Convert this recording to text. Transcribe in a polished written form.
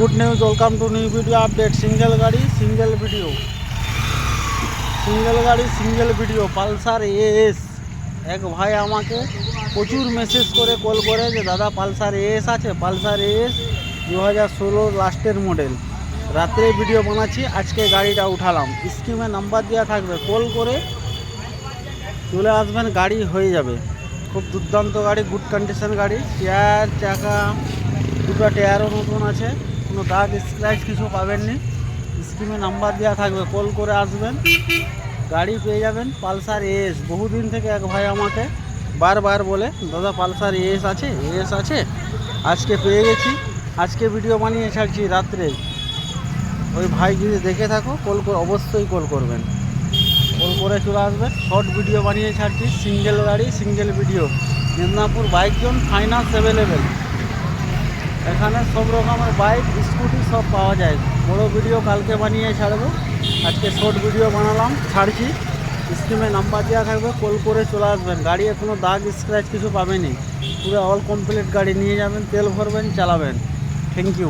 Good news, welcome to new video update. Single গাড়ি single video Pulsar as. এক ভাই আমাকে প্রচুর মেসেজ করে কল করে যে দাদা পালসার এএস আছে, পালসার এএস 2016 লাস্টের মডেল। রাত্রে ভিডিও বানাচ্ছি, আজকে গাড়িটা উঠালাম। স্ক্রিনে নাম্বার দেওয়া থাকবে, কল করে চলে আসবেন, গাড়ি হয়ে যাবে। খুব দুর্দান্ত গাড়ি, গুড কন্ডিশন গাড়ি। টায়ার চাকা দুটো টায়ারও নতুন আছে, কোনো দাগ স্ক্র্যাচ কিছু পাবেননি। স্ক্রিনে নাম্বার দেওয়া থাকবে, কল করে আসবেন, গাড়ি পেয়ে যাবেন। পালসার এএস বহুদিন থেকে এক ভাই আমাকে বারবার বলে দাদা পালসার এএস আছে। আজকে পেয়ে গেছি, আজকে ভিডিও বানিয়ে ছাড়ছি রাত্রে। ওই ভাই যদি দেখে থাকো, অবশ্যই কল করবেন, কল করে চলে আসবেন। শর্ট ভিডিও বানিয়ে ছাড়ছি, সিঙ্গেল গাড়ি single video. Medinipur bike zone, finance available. এখানে সব রকমের বাইক স্কুটি সব পাওয়া যায়। বড় ভিডিও কালকে বানিয়ে ছাড়বো, আজকে শর্ট ভিডিও বানালাম, ছাড়ছি। স্ক্রিনে নাম্বার দেওয়া থাকবে, কল করে চলে আসবেন। গাড়ি কোনো দাগ স্ক্র্যাচ কিছু পাবেনি, পুরো অল কমপ্লিট গাড়ি নিয়ে যাবেন, তেল ভরবেন, চালাবেন। Thank you.